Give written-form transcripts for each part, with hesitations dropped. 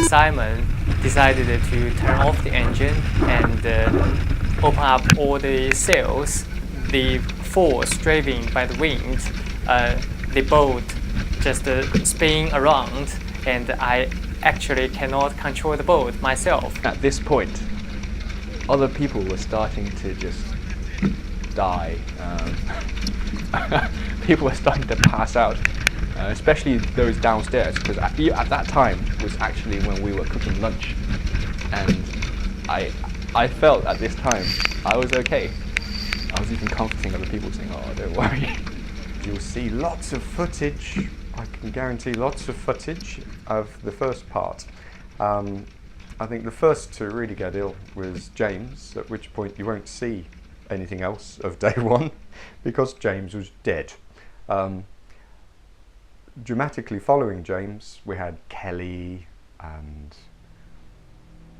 Simon decided to turn off the engine and open up all the sails. The force driven by the wind, the boat just spinning around, and I actually cannot control the boat myself. At this point, other people were starting to just die. People were starting to pass out, especially those downstairs, because at that time was actually when we were cooking lunch, and I felt at this time I was okay. I was even comforting other people, saying, "Oh, don't worry." You'll see lots of footage, I can guarantee lots of footage of the first part. I think the first to really get ill was James, at which point you won't see anything else of day one because James was dead. Dramatically following James, we had Kelly, and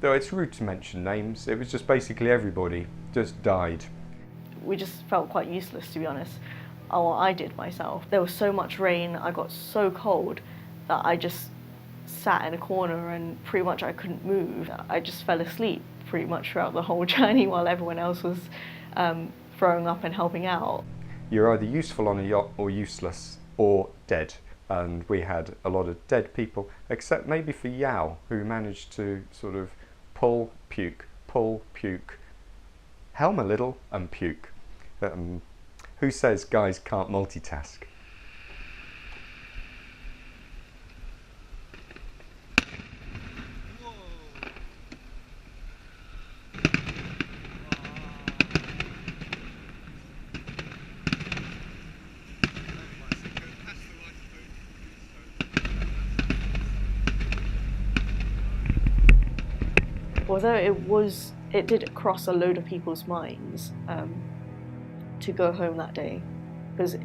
though it's rude to mention names, it was just basically everybody just died. We just felt quite useless, to be honest. Oh, I did myself. There was so much rain, I got so cold that I just sat in a corner and pretty much I couldn't move. I just fell asleep pretty much throughout the whole journey while everyone else was throwing up and helping out. You're either useful on a yacht or useless or dead. And we had a lot of dead people, except maybe for Yao, who managed to sort of pull, puke, helm a little and puke. Who says guys can't multitask? Although it did cross a load of people's minds to go home that day, because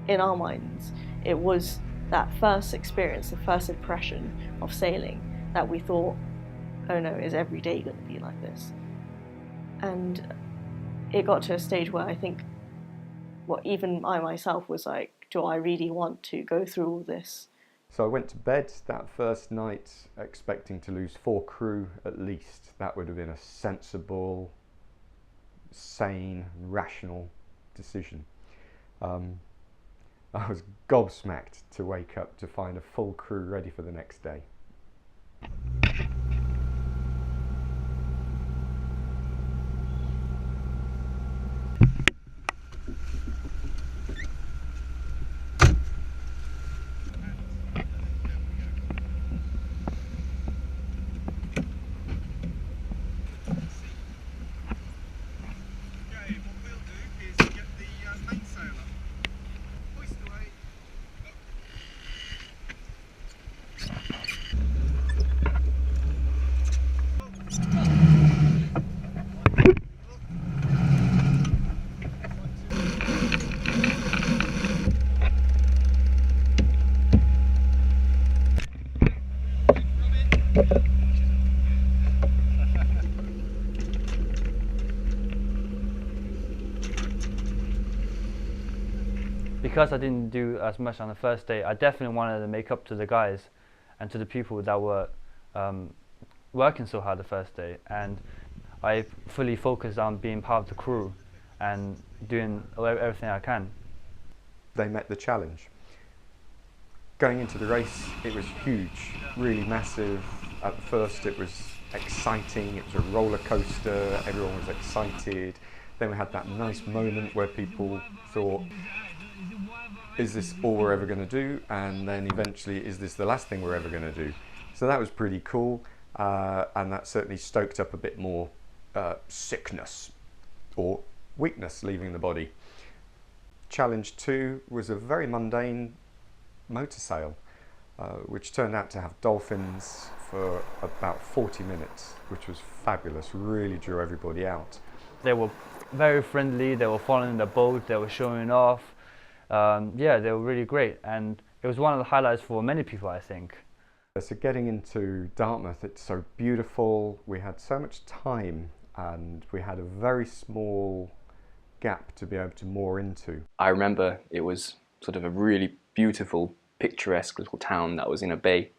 in our minds it was that first experience, the first impression of sailing that we thought, oh no, is every day going to be like this? And it got to a stage where I think, even I myself was like, do I really want to go through all this? So I went to bed that first night expecting to lose 4 crew at least. That would have been a sensible, sane, rational decision. I was gobsmacked to wake up to find a full crew ready for the next day. Because I didn't do as much on the first day, I definitely wanted to make up to the guys and to the people that were working so hard the first day, and I fully focused on being part of the crew and doing everything I can. They met the challenge. Going into the race, it was huge, really massive. At first it was exciting, it was a roller coaster, everyone was excited. Then we had that nice moment where people thought, is this all we're ever going to do? And then eventually, is this the last thing we're ever going to do? So that was pretty cool, and that certainly stoked up a bit more sickness or weakness leaving the body. Challenge 2 was a very mundane motor sail, which turned out to have dolphins for about 40 minutes, which was fabulous, really drew everybody out. They were very friendly, they were following the boat, they were showing off. Yeah, they were really great, and it was one of the highlights for many people, I think. So getting into Dartmouth, it's so beautiful, we had so much time, and we had a very small gap to be able to moor into. I remember it was sort of a really beautiful, picturesque little town that was in a bay,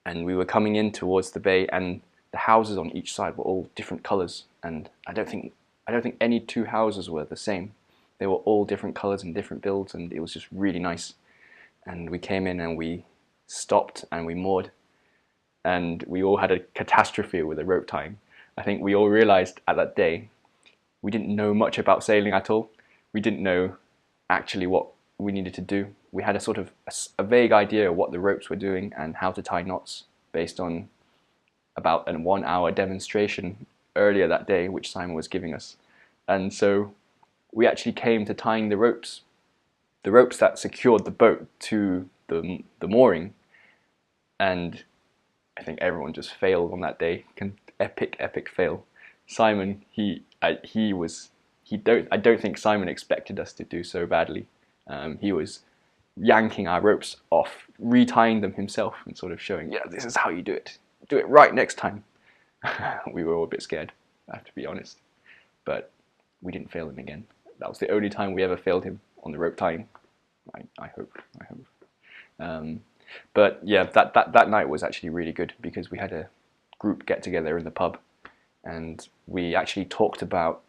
and we were coming in towards the bay, and the houses on each side were all different colours, and I don't think any two houses were the same. They were all different colours and different builds, and it was just really nice. And we came in and we stopped and we moored, and we all had a catastrophe with the rope tying. I think we all realised at that day we didn't know much about sailing at all. We didn't know actually what we needed to do. We had a sort of a vague idea of what the ropes were doing and how to tie knots based on about a 1 hour demonstration earlier that day which Simon was giving us. And so we actually came to tying the ropes that secured the boat to the mooring, and I think everyone just failed on that day. Epic fail. Simon, I don't think Simon expected us to do so badly. He was yanking our ropes off, retying them himself, and sort of showing, yeah, this is how you do it. Do it right next time. We were all a bit scared, I have to be honest, but we didn't fail him again. That was the only time we ever failed him on the rope tying. I hope. But yeah, that night was actually really good because we had a group get together in the pub, and we actually talked about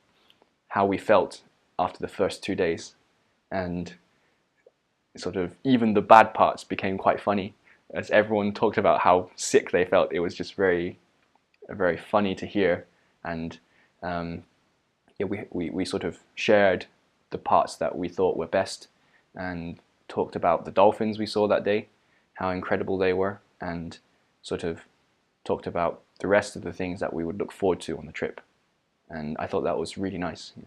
how we felt after the first 2 days, and sort of even the bad parts became quite funny as everyone talked about how sick they felt. It was just very funny to hear, and yeah, we sort of shared the parts that we thought were best and talked about the dolphins we saw that day, how incredible they were, and sort of talked about the rest of the things that we would look forward to on the trip. And I thought that was really nice. Yeah.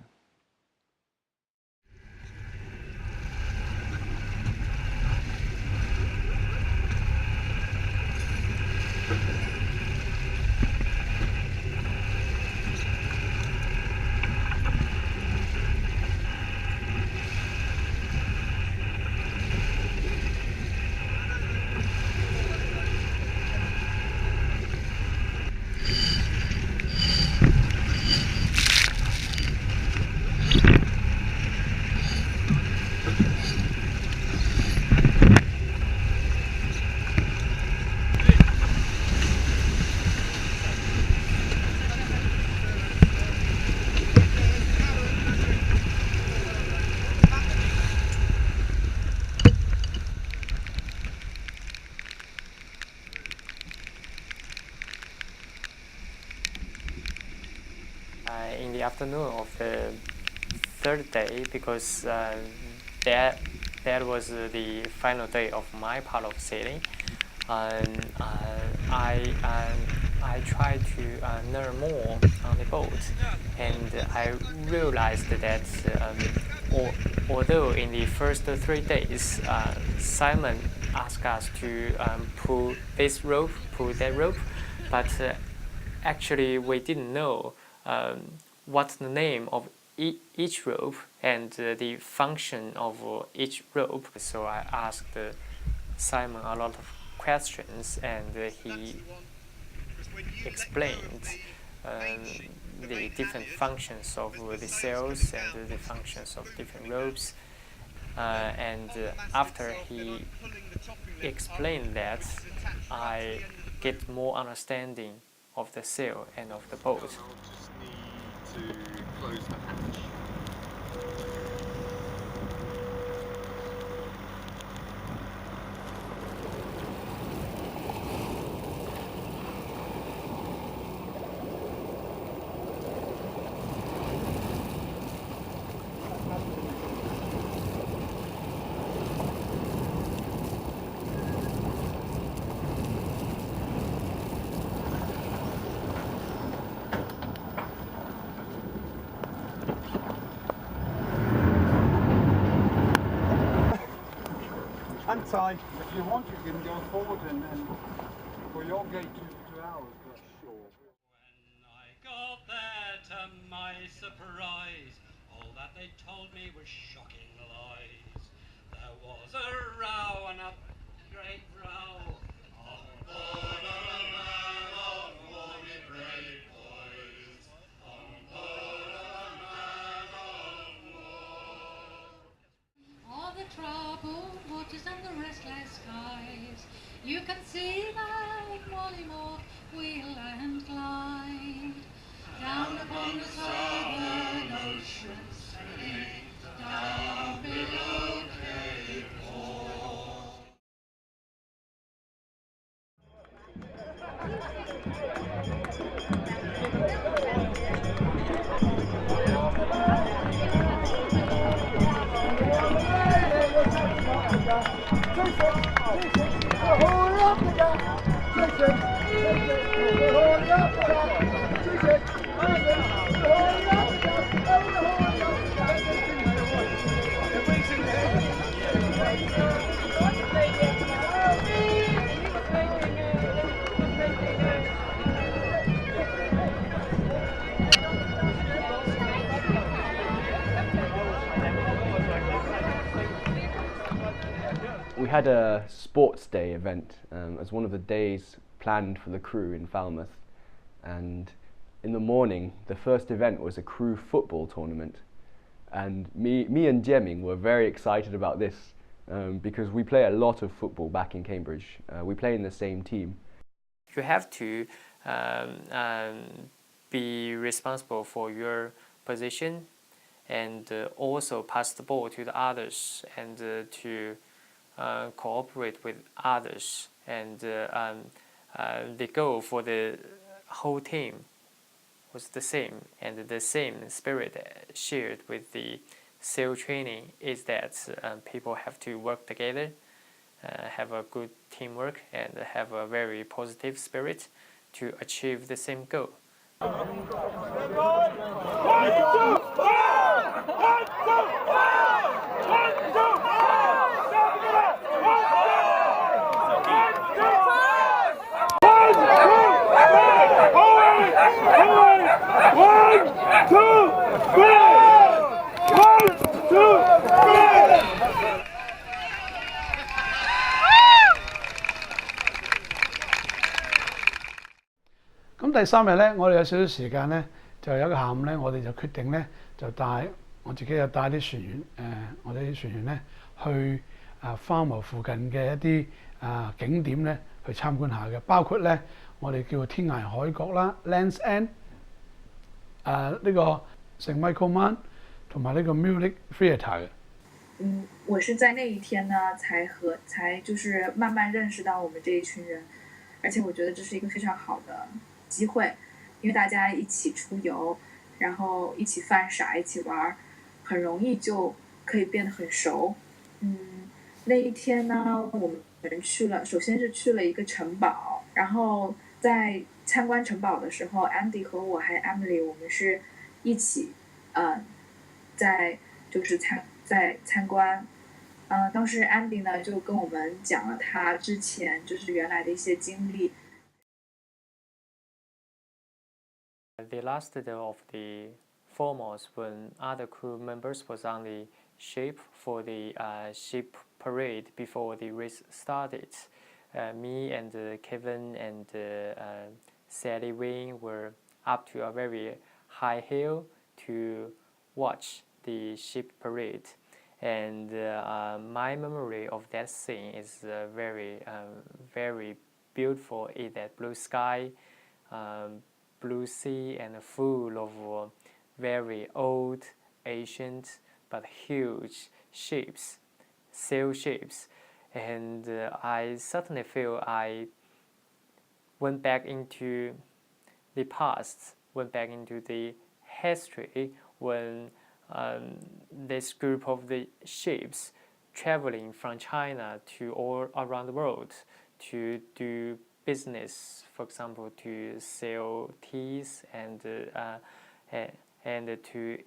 In the afternoon of the third day, because that was the final day of my part of sailing, and I tried to learn more on the boat, and I realized that although in the first 3 days Simon asked us to pull this rope, pull that rope, but actually we didn't know what's the name of each rope and the function of each rope. So I asked Simon a lot of questions, and he explained the different functions of the sails and the functions of different ropes. And after he explained that, I get more understanding of the sail and of the boat. To close the hatch. Time. If you want, you can go forward and for your gate 2 hours, but sure. When I got there, to my surprise, all that they told me was shocking lies. There was a row and a great row. On board a man on board me brave boys. On board a man on board. All the troubled waters and the restless skies, You can see that Mollymoor wheel and glide down upon the southern ocean, sailing down below Cape Horn. We had a sports day event as one of the days planned for the crew in Falmouth, and in the morning the first event was a crew football tournament, and me and Jemming were very excited about this because we play a lot of football back in Cambridge. We play in the same team. You have to be responsible for your position and also pass the ball to the others and to cooperate with others, and the goal for the whole team was the same, and the same spirit shared with the sail training is that people have to work together, have a good teamwork, and have a very positive spirit to achieve the same goal.咁第3日咧，我哋有少少時間咧，就有一個下午咧，我哋就決定咧，就帶我自己又帶啲船員，我哋啲船員咧去Falmouth附近嘅一啲景點咧去參觀下嘅，包括咧我哋叫做天涯海角啦 （Land's End），呢個聖 Michael Man 同埋呢個 Music Theatre 嘅。我是在那一天呢，才就是慢慢認識到我們這一群人，而且我覺得這是一個非常好的機會，因為大家一起出遊，然後一起犯傻，一起玩，很容易就可以變得很熟。那一天呢，我們首先是去了一個城堡，然後在參觀城堡的時候 ，Andy 和我還有 Emily， 我們是一起在參觀。當時 Andy 呢就跟我們講了他之前就是原來的一些經歷。The last day of the Falmouth, when other crew members was on the ship for the ship parade before the race started, me and Kevin and Sally Wing were up to a very high hill to watch the ship parade. And my memory of that scene is very beautiful. In that blue sky, blue sea, and full of very old, ancient but huge ships, sail ships, and I certainly feel I went back into the past, went back into the history when this group of the ships traveling from China to all around the world to do business, for example, to sell teas and to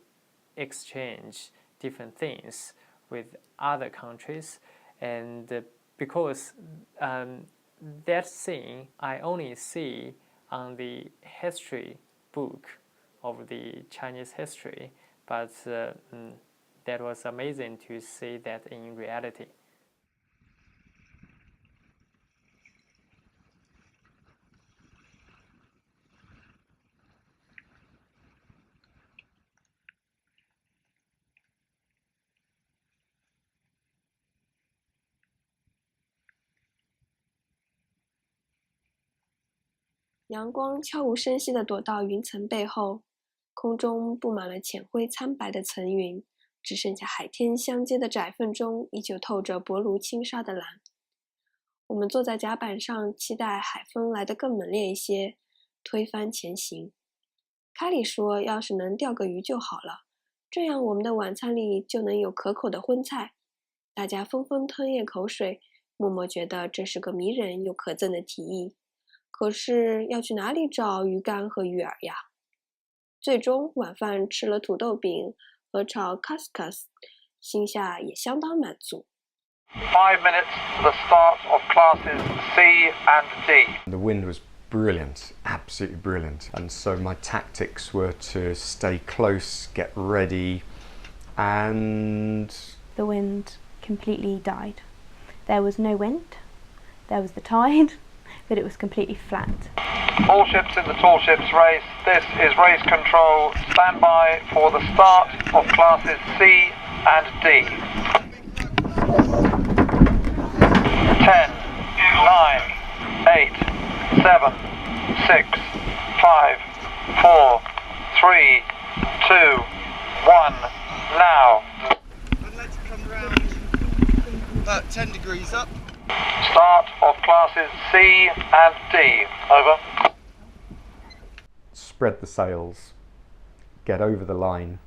exchange different things with other countries. And because that scene I only see on the history book of the Chinese history, but that was amazing to see that in reality. 阳光悄无声息地躲到云层背后，空中布满了浅灰苍白的层云，只剩下海天相接的窄缝中依旧透着薄如轻纱的蓝。我们坐在甲板上，期待海风来得更猛烈一些，推翻前行。卡里说要是能钓个鱼就好了，这样我们的晚餐里就能有可口的荤菜。大家纷纷吞咽口水，默默觉得这是个迷人又可憎的提议。可是要去哪里找鱼竿和鱼饵呀？最终晚饭吃了土豆饼和炒 couscous， 心下也相当满足。5 minutes to the start of classes C and D. The wind was brilliant, absolutely brilliant. And so my tactics were to stay close, get ready, and... The wind completely died. There was no wind, there was the tide, but it was completely flat. All ships in the tall ships race. This is race control. Stand by for the start of classes C and D. 10, 9, 8, 7, 6, 5, 4, 3, 2, 1, now. And let's come round about 10 degrees up. Start of classes C and D. Over. Spread the sails, get over the line,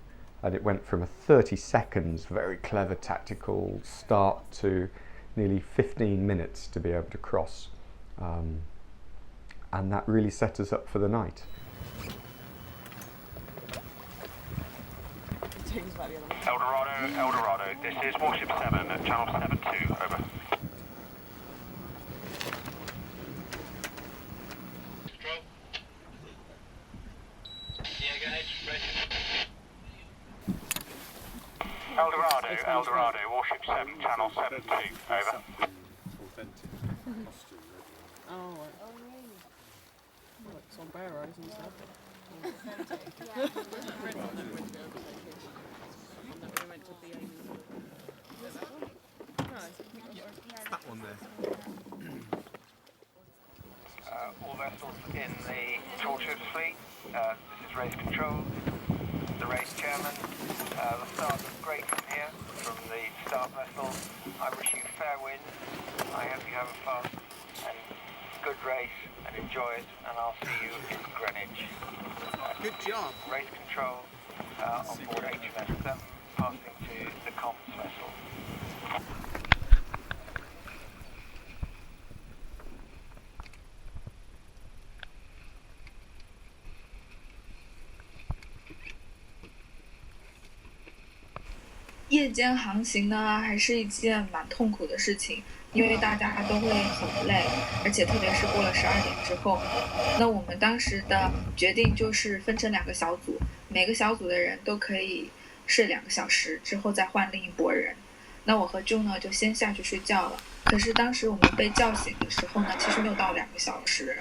and it went from a 30 seconds, very clever tactical start to nearly 15 minutes to be able to cross. And that really set us up for the night. Eldorado, this is Warship 7 at channel 72, over. Eldorado, Warship 7, channel 72, over. Oh, really? Well, it's on barrows and stuff. That one there. All vessels in the tall ships fleet. This is race control. The race chairman. The start is great from here, from the start vessel. I wish you fair winds. I hope you have a fun and good race and enjoy it, and I'll see you in Greenwich. Good job. Race control on board HMS 7, passing to the comms vessel. 夜间航行呢，还是一件蛮痛苦的事情，因为大家都会很累，而且特别是过了12点之后。那我们当时的决定就是分成2个小组，每个小组的人都可以睡2个小时，之后再换另一拨人。那我和 Joe 呢就先下去睡觉了。可是当时我们被叫醒的时候呢，其实没有到2个小时。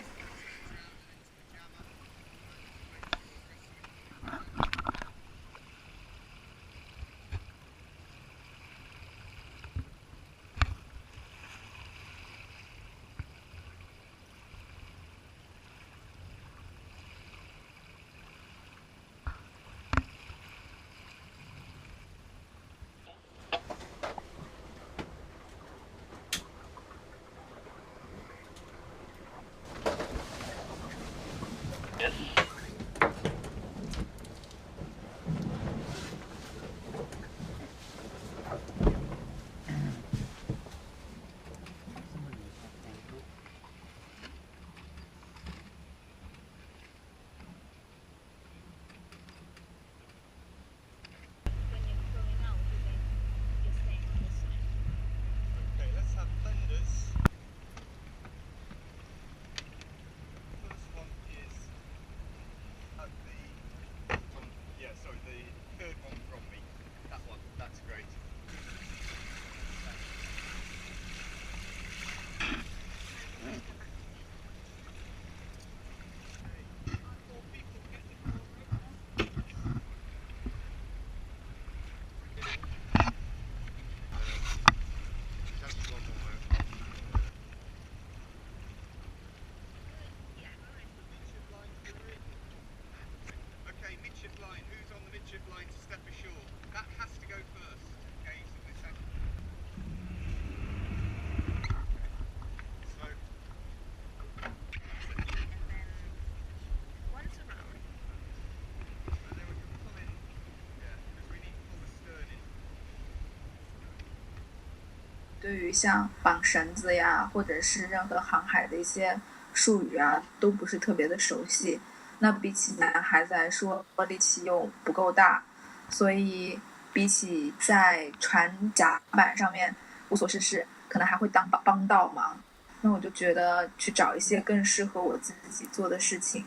对于像绑绳子呀，或者是任何航海的一些术语啊，都不是特别的熟悉。那比起男孩子来说，力气又不够大，所以比起在船甲板上面无所事事，可能还会帮倒忙。那我就觉得去找一些更适合我自己做的事情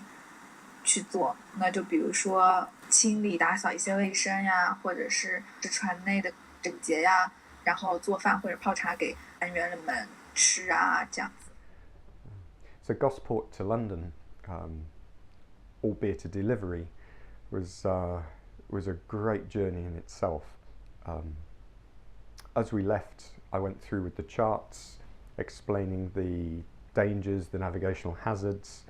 去做，那就比如说清理打扫一些卫生呀，或者是船内的整洁呀，然后做饭或者泡茶给船员们吃啊，这样子。So Gosport to London, albeit a delivery, was a great journey in itself. As we left, I went through with the charts, explaining the dangers, the navigational hazards,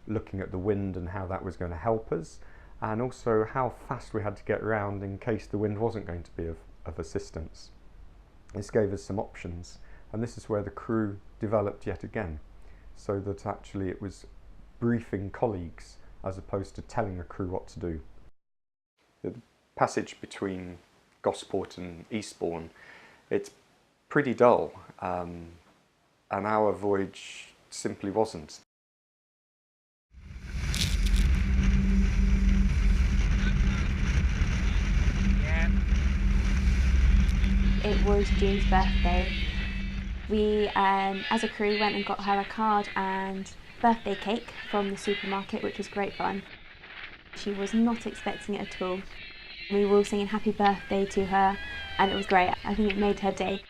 looking at the wind and how that was going to help us, and also how fast we had to get around in case the wind wasn't going to be of assistance. This gave us some options, and this is where the crew developed yet again, so that actually it was briefing colleagues as opposed to telling the crew what to do. The passage between Gosport and Eastbourne, it's pretty dull, and our voyage simply wasn't. It was Jean's birthday. We, as a crew, went and got her a card and birthday cake from the supermarket, which was great fun. She was not expecting it at all. We were all singing happy birthday to her, and it was great. I think it made her day.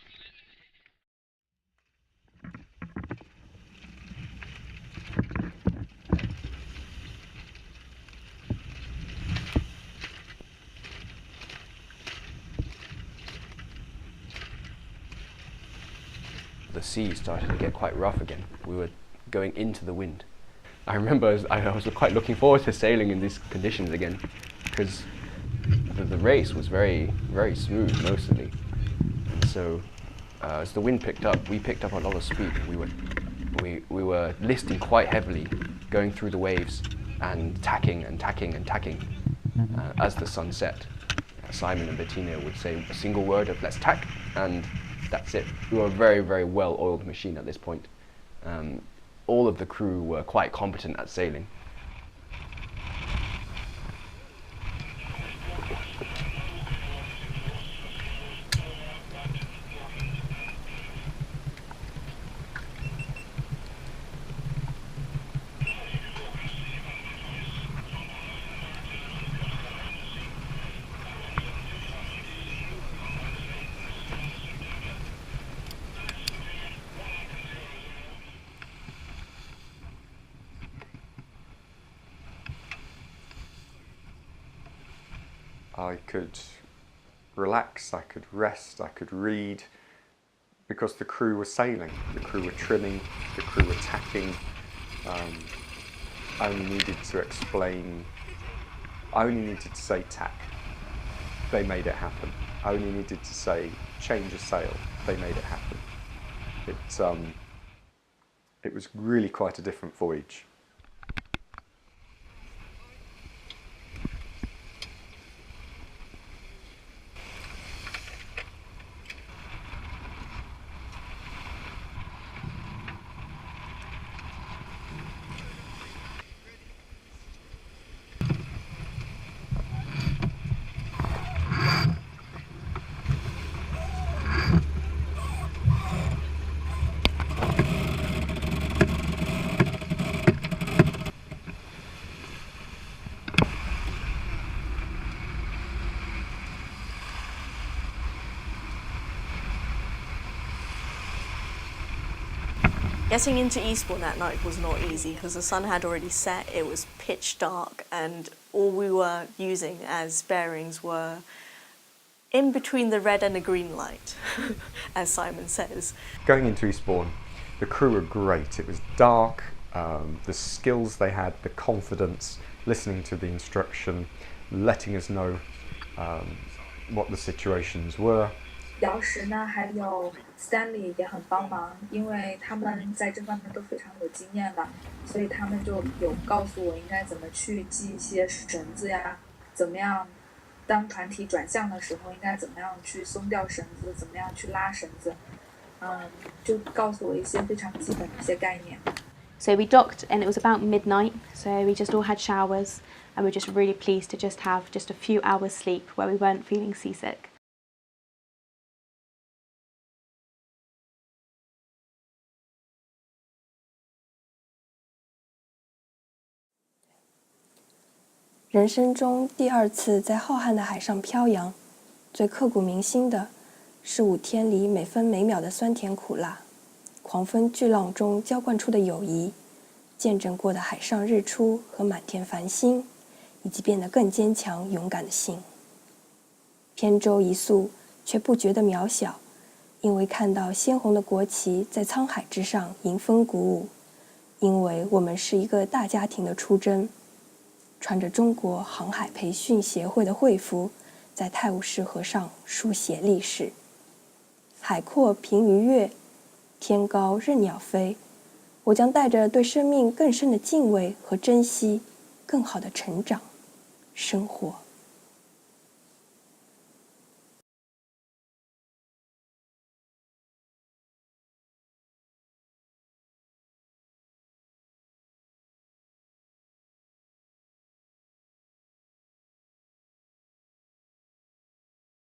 The sea started to get quite rough again. We were going into the wind. I remember I was quite looking forward to sailing in these conditions again, because the race was very, very smooth mostly. And so as the wind picked up, we picked up a lot of speed. We were listing quite heavily, going through the waves and tacking and tacking and tacking as the sun set. Simon and Bettina would say a single word of "let's tack," and that's it. We were a very, very well-oiled machine at this point. All of the crew were quite competent at sailing. I could relax, I could rest, I could read, because the crew were sailing, the crew were trimming, the crew were tacking. I only needed to explain, I only needed to say tack, they made it happen. I only needed to say change a sail, they made it happen. It was really quite a different voyage. Getting into Eastbourne that night was not easy because the sun had already set, it was pitch dark, and all we were using as bearings were in between the red and the green light, as Simon says. Going into Eastbourne, the crew were great. It was dark, the skills they had, the confidence, listening to the instruction, letting us know what the situations were. 姚石呢，还有 Stanley 也很帮忙，因为他们在这方面都非常有经验了，所以他们就有告诉我应该怎么去系一些绳子呀，怎么样当团体转向的时候应该怎么样去松掉绳子，怎么样去拉绳子，就告诉我一些非常基本的一些概念。So we docked and it was about midnight, so we just all had showers and we were just really pleased to just have just a few hours sleep where we weren't feeling seasick. 人生中第2次在浩瀚的海上漂洋，最刻骨铭心的是5天里每分每秒的酸甜苦辣，狂风巨浪中浇灌出的友谊，见证过的海上日出和满天繁星，以及变得更坚强勇敢的心。扁舟一粟，却不觉得渺小，因为看到鲜红的国旗在沧海之上迎风鼓舞，因为我们是一个大家庭的出征。穿着中国航海培训协会的会服，在泰晤士河上书写历史。海阔凭鱼跃，天高任鸟飞。我将带着对生命更深的敬畏和珍惜，更好的成长、生活。